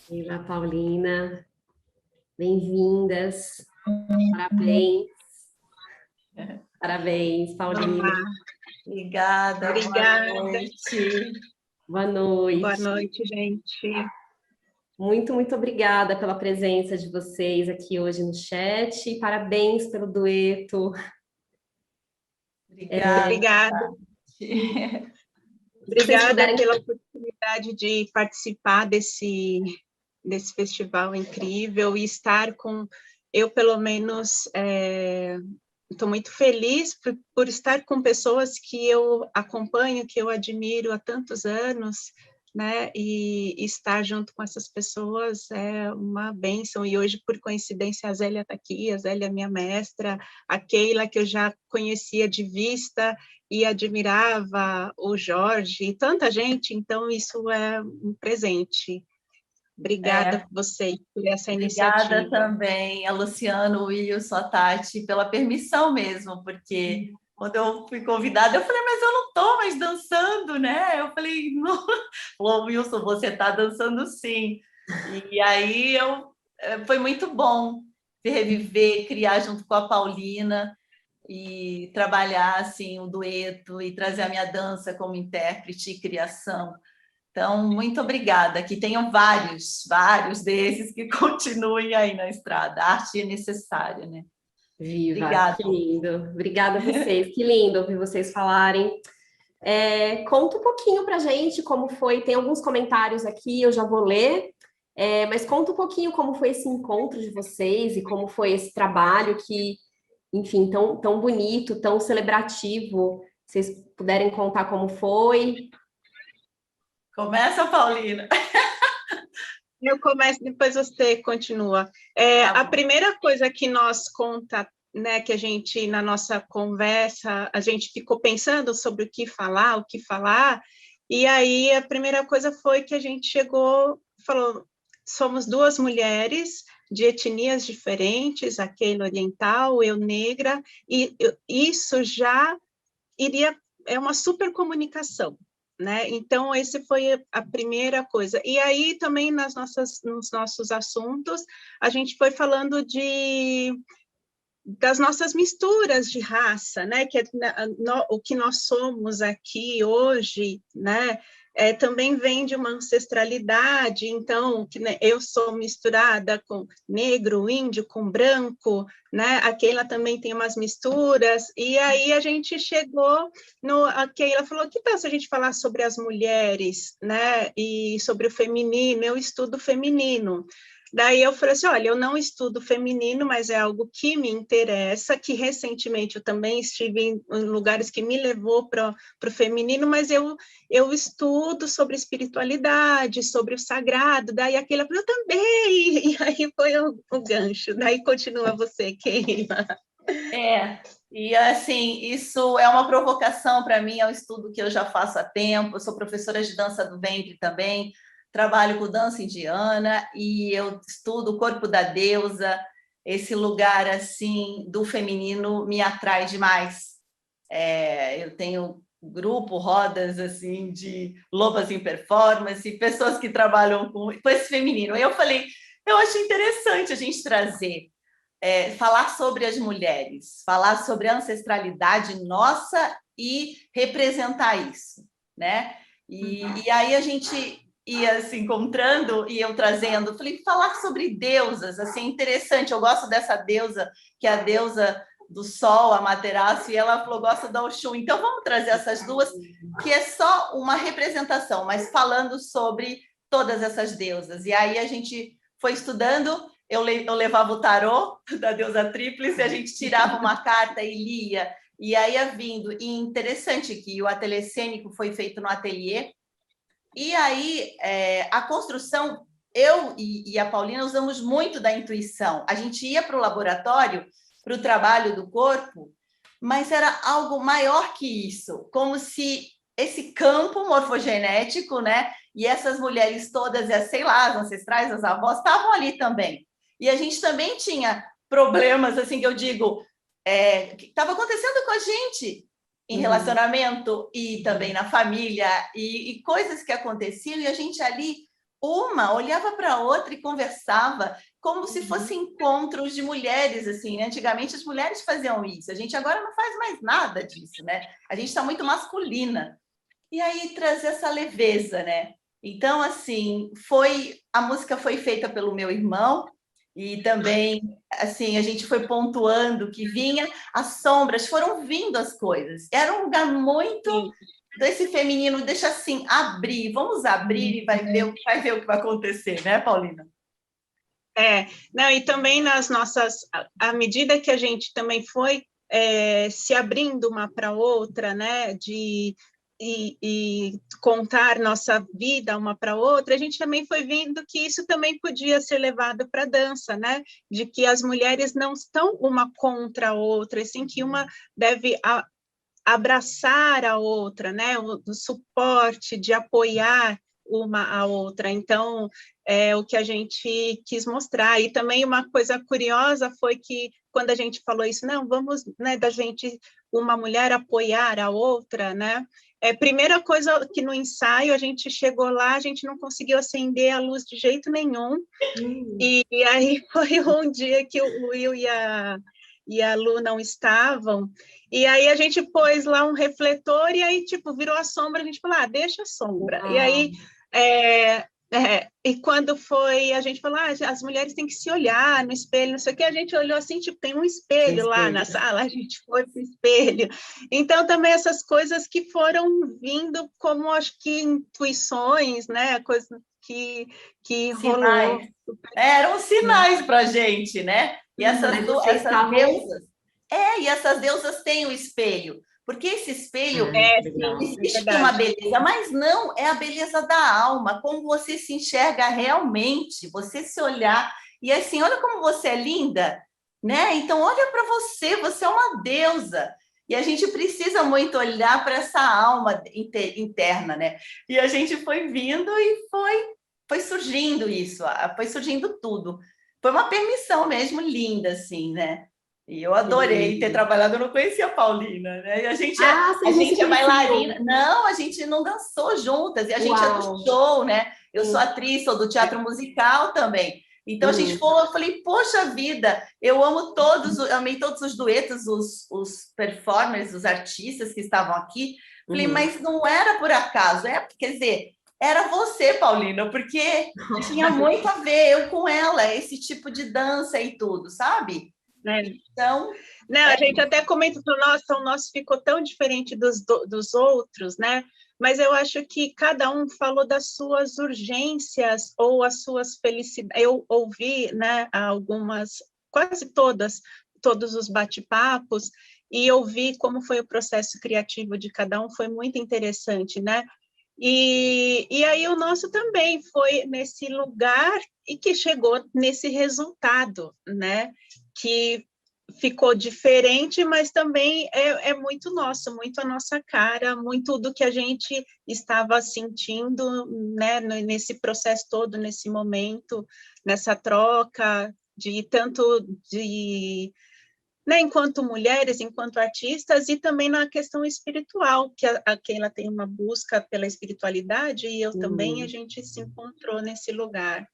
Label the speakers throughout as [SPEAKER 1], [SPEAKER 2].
[SPEAKER 1] Eva, Paulina, bem-vindas, parabéns, parabéns, Paulina.
[SPEAKER 2] Obrigada,
[SPEAKER 3] Obrigada.
[SPEAKER 2] Boa noite.
[SPEAKER 1] Boa noite.
[SPEAKER 3] Boa noite, gente.
[SPEAKER 1] Muito, muito obrigada pela presença de vocês aqui hoje no chat, e parabéns pelo dueto.
[SPEAKER 2] Obrigada.
[SPEAKER 3] Obrigada pela oportunidade de participar desse festival incrível e estar com, eu pelo menos, estou muito feliz por estar com pessoas que eu acompanho, que eu admiro há tantos anos, né, e estar junto com essas pessoas é uma bênção, e hoje, por coincidência, a Zélia está aqui, a Zélia é minha mestra, a Keila, que eu já conhecia de vista, e admirava o Jorge, e tanta gente, então isso é um presente. Obrigada a vocês por essa iniciativa.
[SPEAKER 2] Obrigada também a Luciano, o Wilson, a Tati, pela permissão mesmo, porque quando eu fui convidada, eu falei, mas eu não estou mais dançando, né? Eu falei, não. Falou, Wilson, você está dançando sim. E aí foi muito bom reviver, criar junto com a Paulina e trabalhar assim o dueto e trazer a minha dança como intérprete e criação. Então, muito obrigada. Que tenham vários desses que continuem aí na estrada. A arte é necessária, né?
[SPEAKER 1] Viva,
[SPEAKER 2] obrigada.
[SPEAKER 1] Que lindo. Obrigada a vocês. Que lindo ouvir vocês falarem. Conta um pouquinho pra gente como foi. Tem alguns comentários aqui, eu já vou ler. Mas conta um pouquinho como foi esse encontro de vocês e como foi esse trabalho que, enfim, tão bonito, tão celebrativo. Se vocês puderem contar como foi.
[SPEAKER 2] Começa, Paulina.
[SPEAKER 3] Eu começo, depois você continua.
[SPEAKER 2] Tá
[SPEAKER 3] A
[SPEAKER 2] bom.
[SPEAKER 3] primeira coisa que nós conta, né, que a gente, na nossa conversa, a gente ficou pensando sobre o que falar, e aí a primeira coisa foi que a gente chegou, falou, somos duas mulheres de etnias diferentes, a Keila oriental, eu negra, e isso já iria, é uma super comunicação, né? Então, esse foi a primeira coisa. E aí, também, nos nossos assuntos, a gente foi falando das nossas misturas de raça, né? Que o que nós somos aqui hoje, né? Também vem de uma ancestralidade, então, né, eu sou misturada com negro, índio, com branco, né? A Keila também tem umas misturas, e aí a gente chegou a Keila falou, que tal se a gente falar sobre as mulheres, né? E sobre o feminino, eu estudo feminino. Daí eu falei assim, olha, eu não estudo feminino, mas é algo que me interessa, que recentemente eu também estive em lugares que me levou para o feminino, mas eu estudo sobre espiritualidade, sobre o sagrado, daí aquele falou, eu também, e aí foi o gancho, daí continua você, Keila.
[SPEAKER 2] E assim, isso é uma provocação para mim, é um estudo que eu já faço há tempo, eu sou professora de dança do ventre também, trabalho com dança indiana e eu estudo o corpo da deusa, esse lugar assim do feminino me atrai demais. Eu tenho grupo, rodas assim de lobas em performance, pessoas que trabalham com esse feminino. Eu falei, eu acho interessante a gente trazer falar sobre as mulheres, falar sobre a ancestralidade nossa e representar isso, né? E aí a gente ia se encontrando e eu trazendo, falei, falar sobre deusas, assim, interessante, eu gosto dessa deusa, que é a deusa do sol, a Materaço, e ela falou, gosta da Oxum, então vamos trazer essas duas, que é só uma representação, mas falando sobre todas essas deusas, e aí a gente foi estudando. Eu levava o tarô da deusa tríplice, a gente tirava uma carta e lia, e aí ia vindo. E interessante que o ateliê cênico foi feito no ateliê, e aí a construção, eu e a Paulina usamos muito da intuição. A gente ia para o laboratório, para o trabalho do corpo, mas era algo maior que isso, como se esse campo morfogenético, né? E essas mulheres todas, sei lá, as ancestrais, as avós, estavam ali também. E a gente também tinha problemas, assim, que eu digo, que estava acontecendo com a gente em relacionamento e também na família, e coisas que aconteciam, e a gente ali, uma olhava para a outra e conversava, como se fossem encontros de mulheres, assim, né? Antigamente as mulheres faziam isso, a gente agora não faz mais nada disso, né? A gente está muito masculina. E aí trazer essa leveza, né? Então, assim, a música foi feita pelo meu irmão, e também, assim, a gente foi pontuando que vinha, as sombras, foram vindo as coisas. Era um lugar muito desse feminino, deixa assim, abrir, vamos abrir e vai ver o que vai acontecer, né, Paulina?
[SPEAKER 3] Não, e também nas nossas, à medida que a gente também foi se abrindo uma para outra, né, e contar nossa vida uma para outra, a gente também foi vendo que isso também podia ser levado para a dança, né? De que as mulheres não estão uma contra a outra, assim que uma deve abraçar a outra, né? O suporte de apoiar uma a outra. Então, é o que a gente quis mostrar. E também uma coisa curiosa foi que quando a gente falou isso, não, vamos, né, da gente, uma mulher apoiar a outra, né? Primeira coisa que no ensaio a gente chegou lá, a gente não conseguiu acender a luz de jeito nenhum, e aí foi um dia que o Will e a Lu não estavam, e aí a gente pôs lá um refletor, e aí, tipo, virou a sombra, a gente falou, deixa a sombra. E aí, e quando foi, a gente falou, as mulheres têm que se olhar no espelho, não sei o que, a gente olhou assim, tipo, tem um espelho lá na sala, a gente foi pro espelho. Então, também essas coisas que foram vindo como, acho que, intuições, né, coisas que rolou.
[SPEAKER 2] Sinais. Eram sinais para a gente, né? E
[SPEAKER 1] Mas vocês
[SPEAKER 2] essas
[SPEAKER 1] estavam...
[SPEAKER 2] deusas. E essas deusas têm o espelho. Porque esse espelho,
[SPEAKER 3] Sim, é
[SPEAKER 2] existe uma
[SPEAKER 3] verdade.
[SPEAKER 2] beleza, mas não é a beleza da alma, como você se enxerga realmente, você se olhar. E assim, olha como você é linda, né? Então, olha para você, você é uma deusa. E a gente precisa muito olhar para essa alma interna, né? E a gente foi vindo e foi surgindo isso, foi surgindo tudo. Foi uma permissão mesmo linda, assim, né? E eu adorei ter trabalhado, eu não conhecia a Paulina, né? E a
[SPEAKER 1] vocês não se
[SPEAKER 2] gente é bailarina.
[SPEAKER 1] conheciam?
[SPEAKER 2] Não, a gente não dançou juntas, e a gente é do
[SPEAKER 1] Uau!
[SPEAKER 2] show, né? Eu sou atriz, sou do teatro musical também. Então a gente falou, eu falei, poxa vida, eu amo todos, amei todos os duetos, os performers, os artistas que estavam aqui. Falei, mas não era por acaso, quer dizer, era você, Paulina, porque tinha muito a ver eu com ela, esse tipo de dança e tudo, sabe? Então,
[SPEAKER 3] não, a gente até comenta, nossa, o nosso ficou tão diferente dos outros, né? Mas eu acho que cada um falou das suas urgências ou as suas felicidades. Eu ouvi, né, algumas, quase todos os bate-papos, e eu vi como foi o processo criativo de cada um, foi muito interessante, né? E aí o nosso também foi nesse lugar e que chegou nesse resultado, né? Que ficou diferente, mas também é muito nosso, muito a nossa cara, muito do que a gente estava sentindo, né, nesse processo todo, nesse momento, nessa troca de tanto de, né, enquanto mulheres, enquanto artistas, e também na questão espiritual, que a Keila tem uma busca pela espiritualidade, e eu também, a gente se encontrou nesse lugar.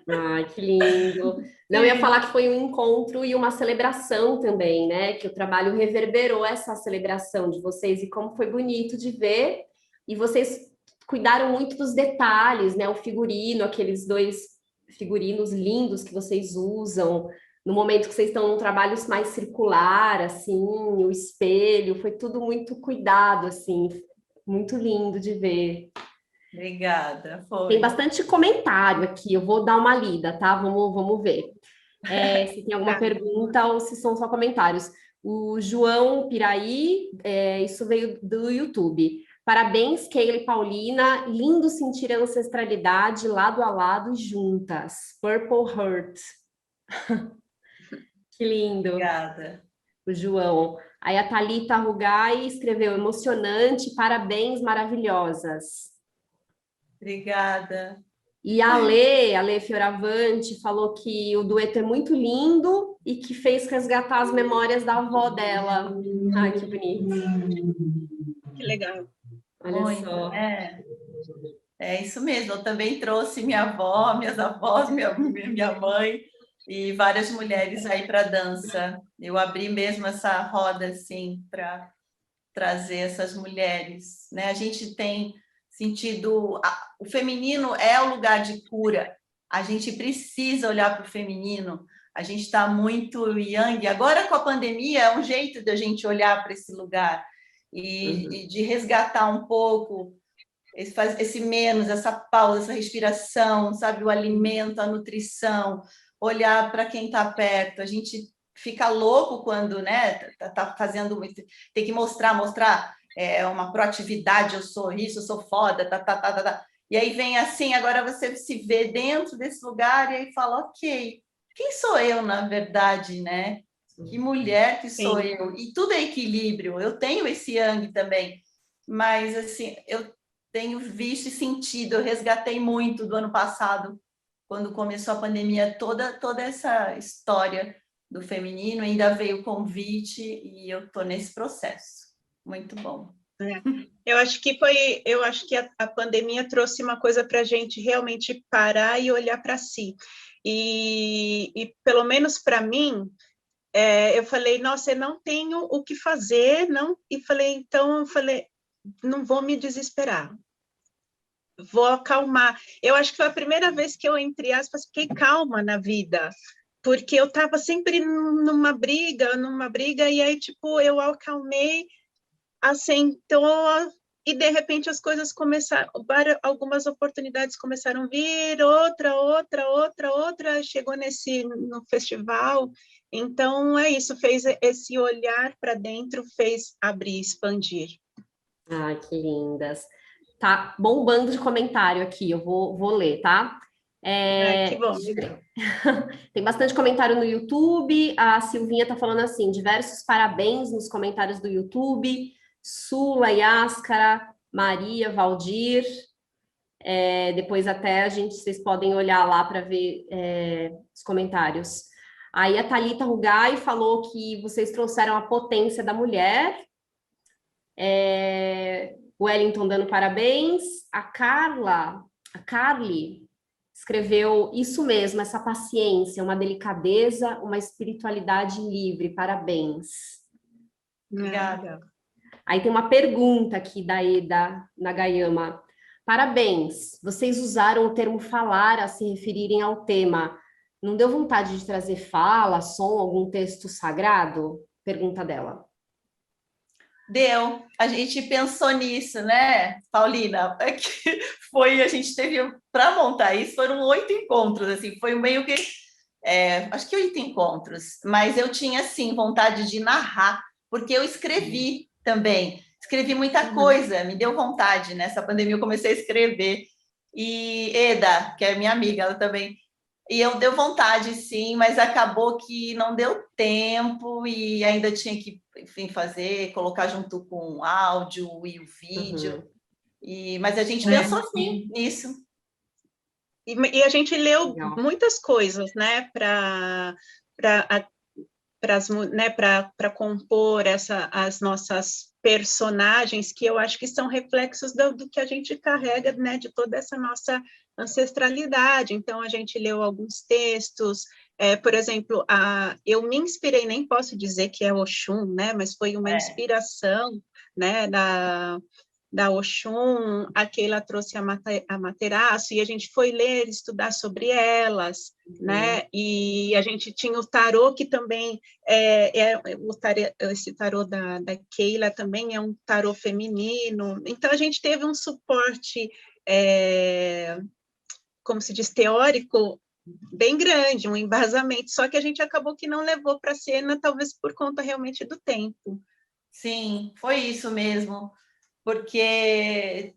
[SPEAKER 1] Ai, que lindo. Não, eu ia falar que foi um encontro e uma celebração também, né? Que o trabalho reverberou essa celebração de vocês e como foi bonito de ver. E vocês cuidaram muito dos detalhes, né? O figurino, aqueles dois figurinos lindos que vocês usam. No momento que vocês estão num trabalho mais circular, assim, o espelho, foi tudo muito cuidado, assim, muito lindo de ver.
[SPEAKER 2] obrigada,
[SPEAKER 1] Tem
[SPEAKER 2] foi.
[SPEAKER 1] bastante comentário aqui, eu vou dar uma lida, tá? Vamos ver. Se tem alguma pergunta ou se são só comentários. O João Piraí, isso veio do YouTube. Parabéns, Keila e Paulina. Lindo sentir a ancestralidade lado a lado e juntas. Purple Heart. Que lindo.
[SPEAKER 2] Obrigada.
[SPEAKER 1] O João. Aí a Thalita Rugai escreveu: emocionante, parabéns, maravilhosas.
[SPEAKER 2] Obrigada.
[SPEAKER 1] E a Lê Fioravante, falou que o dueto é muito lindo e que fez resgatar as memórias da avó dela. Ai, que bonito.
[SPEAKER 3] Que legal.
[SPEAKER 1] Olha
[SPEAKER 2] Muito,
[SPEAKER 1] só.
[SPEAKER 2] É isso mesmo. Eu também trouxe minha avó, minhas avós, minha mãe e várias mulheres aí para dança. Eu abri mesmo essa roda assim para trazer essas mulheres, né? A gente tem sentido, o feminino é o lugar de cura. A gente precisa olhar para o feminino. A gente está muito yang. Agora com a pandemia é um jeito de a gente olhar para esse lugar e de resgatar um pouco esse menos, essa pausa, essa respiração, sabe, o alimento, a nutrição, olhar para quem está perto. A gente fica louco quando, né, tá fazendo, tem que mostrar uma proatividade, eu sou isso, eu sou foda, tá. E aí vem assim, agora você se vê dentro desse lugar e aí fala, ok, quem sou eu na verdade, né? Que mulher que sou eu? E tudo é equilíbrio. Eu tenho esse yang também, mas assim, eu tenho visto e sentido, eu resgatei muito do ano passado, quando começou a pandemia, toda essa história do feminino, ainda veio o convite e eu estou nesse processo. Muito bom.
[SPEAKER 3] Eu acho que a pandemia trouxe uma coisa para a gente realmente parar e olhar para si. E pelo menos para mim, eu falei, nossa, eu não tenho o que fazer, não. E falei, não vou me desesperar. Vou acalmar. Eu acho que foi a primeira vez que eu, entre aspas, fiquei calma na vida, porque eu estava sempre numa briga, e aí, tipo, eu acalmei, assentou, e de repente as coisas começaram, algumas oportunidades começaram a vir, outra, chegou no festival. Então, é isso, fez esse olhar para dentro, fez abrir, expandir.
[SPEAKER 1] Ai, que lindas. Tá bombando de comentário aqui, eu vou ler, tá?
[SPEAKER 3] Que bom.
[SPEAKER 1] Tem bastante comentário no YouTube. A Silvinha tá falando assim: diversos parabéns nos comentários do YouTube. Sula, Yáscara, Maria, Valdir. Depois até vocês podem olhar lá para ver os comentários. Aí a Thalita Rugai falou que vocês trouxeram a potência da mulher. O Wellington dando parabéns. A Carly escreveu isso mesmo, essa paciência, uma delicadeza, uma espiritualidade livre. Parabéns.
[SPEAKER 2] Obrigada.
[SPEAKER 1] Aí tem uma pergunta aqui da Eda Nagayama. Parabéns, vocês usaram o termo falar a se referirem ao tema. Não deu vontade de trazer fala, som, algum texto sagrado? Pergunta dela.
[SPEAKER 2] Deu, a gente pensou nisso, né, Paulina? A gente teve, para montar isso, foram 8 encontros, assim, foi meio que, acho que 8 encontros, mas eu tinha, assim, vontade de narrar, porque eu escrevi também, escrevi muita coisa, me deu vontade, nessa pandemia eu comecei a escrever, e Eda, que é minha amiga, ela também, e eu deu vontade, sim, mas acabou que não deu tempo e ainda tinha que, enfim, colocar junto com o áudio e o vídeo. Mas a gente pensou, sim, nisso.
[SPEAKER 3] E a gente leu muitas coisas, né, para compor as nossas personagens, que eu acho que são reflexos do que a gente carrega, né, de toda essa nossa ancestralidade. Então, a gente leu alguns textos, por exemplo, eu me inspirei, nem posso dizer que é Oxum, né, mas foi uma inspiração, né, da Oxum, a Keila trouxe a Amaterasu, e a gente foi ler, estudar sobre elas, né? E a gente tinha o tarô, que também esse tarô da Keila também é um tarô feminino. Então, a gente teve um suporte, como se diz, teórico, bem grande, um embasamento, só que a gente acabou que não levou para a cena, talvez por conta realmente do tempo.
[SPEAKER 2] Sim, foi isso mesmo. Porque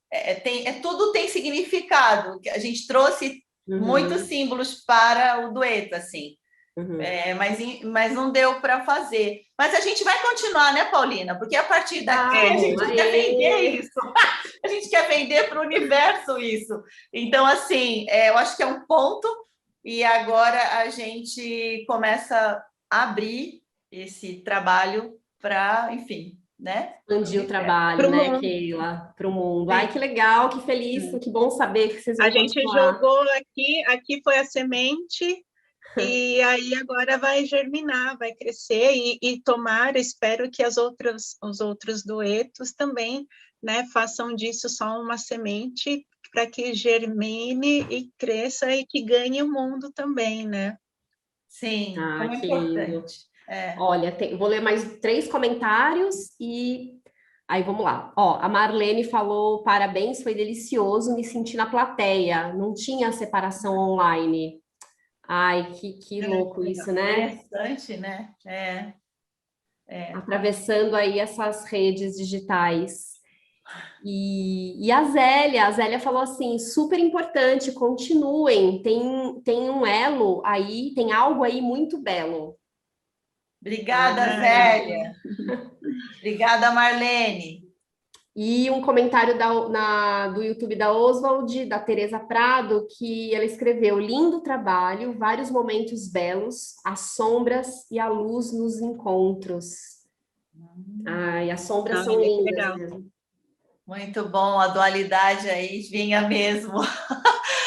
[SPEAKER 2] tudo tem significado. A gente trouxe muitos símbolos para o dueto, assim, mas não deu para fazer. Mas a gente vai continuar, né, Paulina? Porque a partir daqui a gente quer vender isso. A gente quer vender para o universo isso. Então, assim, eu acho que é um ponto, e agora a gente começa a abrir esse trabalho para, enfim, né?
[SPEAKER 1] Expandir o trabalho, né, Keila, para o mundo. Ai, que legal, que feliz, que bom saber que vocês vão continuar.
[SPEAKER 3] A gente jogou aqui foi a semente, e aí agora vai germinar, vai crescer, e tomara, espero que os outros duetos também, né, façam disso só uma semente, para que germine e cresça e que ganhe o mundo também, né?
[SPEAKER 2] Sim, como
[SPEAKER 1] que
[SPEAKER 2] importante.
[SPEAKER 1] lindo. Olha, vou ler mais 3 comentários e aí vamos lá. A Marlene falou: parabéns, foi delicioso, me senti na plateia, não tinha separação online. Ai, que louco isso, né?
[SPEAKER 2] Interessante, né?
[SPEAKER 1] Atravessando aí essas redes digitais. E a Zélia falou assim, super importante, continuem, tem um elo aí, tem algo aí muito belo.
[SPEAKER 2] Obrigada, Zélia. Obrigada, Marlene.
[SPEAKER 1] E um comentário do YouTube da Oswald, da Tereza Prado, que ela escreveu: lindo trabalho, vários momentos belos, as sombras e a luz nos encontros. Ai, as sombras são lindas mesmo.
[SPEAKER 2] Muito bom, a dualidade aí vinha mesmo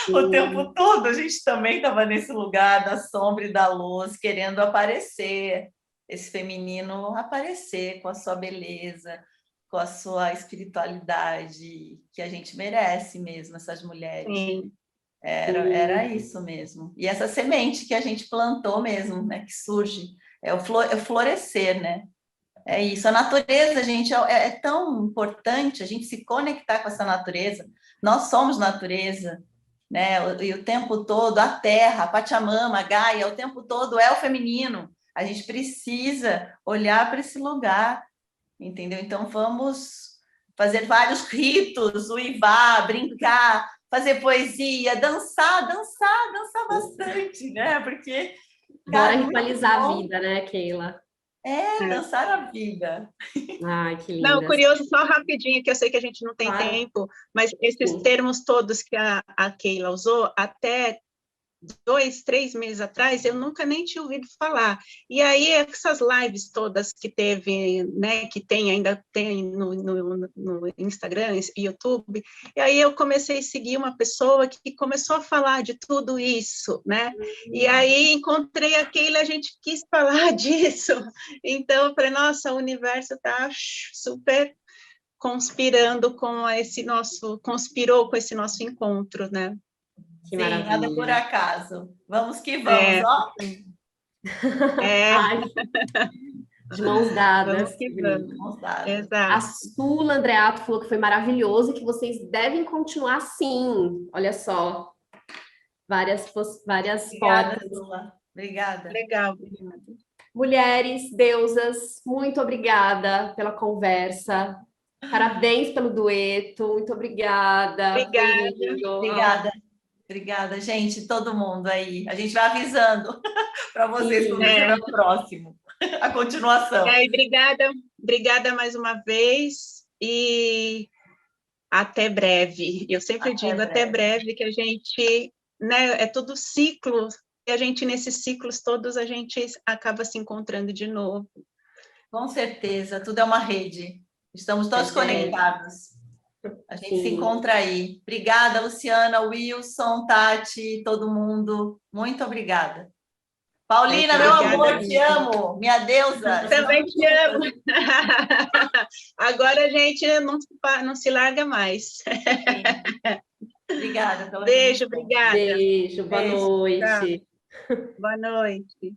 [SPEAKER 2] o tempo todo. A gente também estava nesse lugar da sombra e da luz, querendo aparecer, esse feminino aparecer com a sua beleza, com a sua espiritualidade, que a gente merece mesmo, essas mulheres.
[SPEAKER 3] Sim.
[SPEAKER 2] Era isso mesmo. E essa semente que a gente plantou mesmo, né, que surge, é o florescer, né? É isso, a natureza, gente, é tão importante a gente se conectar com essa natureza. Nós somos natureza, né? E o tempo todo, a terra, a Pachamama, a Gaia, o tempo todo é o feminino. A gente precisa olhar para esse lugar, entendeu? Então, vamos fazer vários ritos, uivar, brincar, fazer poesia, dançar, dançar, dançar bastante, né? Porque,
[SPEAKER 1] Bora
[SPEAKER 2] cara, é muito
[SPEAKER 1] ritualizar a
[SPEAKER 2] bom.
[SPEAKER 1] vida, né, Keila?
[SPEAKER 3] É.
[SPEAKER 2] Dançar a vida.
[SPEAKER 1] Ai, que
[SPEAKER 3] Não,
[SPEAKER 1] lindas.
[SPEAKER 3] curioso, só rapidinho, que eu sei que a gente não tem
[SPEAKER 1] Claro,
[SPEAKER 3] tempo, mas esses
[SPEAKER 1] sim.
[SPEAKER 3] termos todos que a Keila usou, até 2, 3 meses atrás, eu nunca nem tinha ouvido falar. E aí, essas lives todas que teve, né, que tem, ainda tem no Instagram e YouTube, e aí eu comecei a seguir uma pessoa que começou a falar de tudo isso, né? E aí encontrei aquele, a gente quis falar disso. Então, eu falei, nossa, o universo está super conspirou com esse nosso encontro, né?
[SPEAKER 1] Que
[SPEAKER 2] Sim, nada por
[SPEAKER 1] maravilha.
[SPEAKER 2] acaso. Vamos que vamos,
[SPEAKER 3] É,
[SPEAKER 2] ó.
[SPEAKER 3] é,
[SPEAKER 1] Ai, de mãos
[SPEAKER 3] vamos
[SPEAKER 1] dadas,
[SPEAKER 3] que
[SPEAKER 1] que
[SPEAKER 3] vamos.
[SPEAKER 1] bonito.
[SPEAKER 2] Mãos dadas.
[SPEAKER 1] A
[SPEAKER 3] Exato.
[SPEAKER 1] Sula Andreato falou que foi maravilhoso e que vocês devem continuar assim. Olha só, várias
[SPEAKER 2] Obrigada,
[SPEAKER 1] portas.
[SPEAKER 2] Sula. Obrigada.
[SPEAKER 3] Legal, obrigada.
[SPEAKER 1] Mulheres, deusas, muito obrigada pela conversa. Parabéns pelo dueto, muito obrigada. Foi
[SPEAKER 3] Obrigada.
[SPEAKER 1] lindo.
[SPEAKER 2] Obrigada. Obrigada, gente, todo mundo aí. A gente vai avisando para vocês quando
[SPEAKER 1] Sim,
[SPEAKER 3] É,
[SPEAKER 2] tiver o próximo. A continuação.
[SPEAKER 3] obrigada mais uma vez e até breve. Eu sempre
[SPEAKER 2] Até
[SPEAKER 3] digo até
[SPEAKER 2] breve.
[SPEAKER 3] breve que a gente, né, é tudo ciclo, e a gente nesses ciclos todos a gente acaba se encontrando de novo.
[SPEAKER 2] Com certeza, tudo é uma rede. Estamos todos
[SPEAKER 1] é,
[SPEAKER 2] conectados. A gente se
[SPEAKER 1] sim.
[SPEAKER 2] encontra aí. Obrigada, Luciana, Wilson, Tati, todo mundo. Muito obrigada. Paulina, meu
[SPEAKER 3] Obrigada.
[SPEAKER 2] amor, te amo. Minha deusa.
[SPEAKER 3] Também
[SPEAKER 2] Estamos
[SPEAKER 3] te amo.
[SPEAKER 2] juntas.
[SPEAKER 3] Agora a gente não se larga mais.
[SPEAKER 2] Obrigada pela
[SPEAKER 3] Beijo,
[SPEAKER 2] permissão.
[SPEAKER 3] obrigada.
[SPEAKER 1] Beijo, boa
[SPEAKER 2] Beijo.
[SPEAKER 3] Tchau.
[SPEAKER 1] noite.
[SPEAKER 3] Boa noite.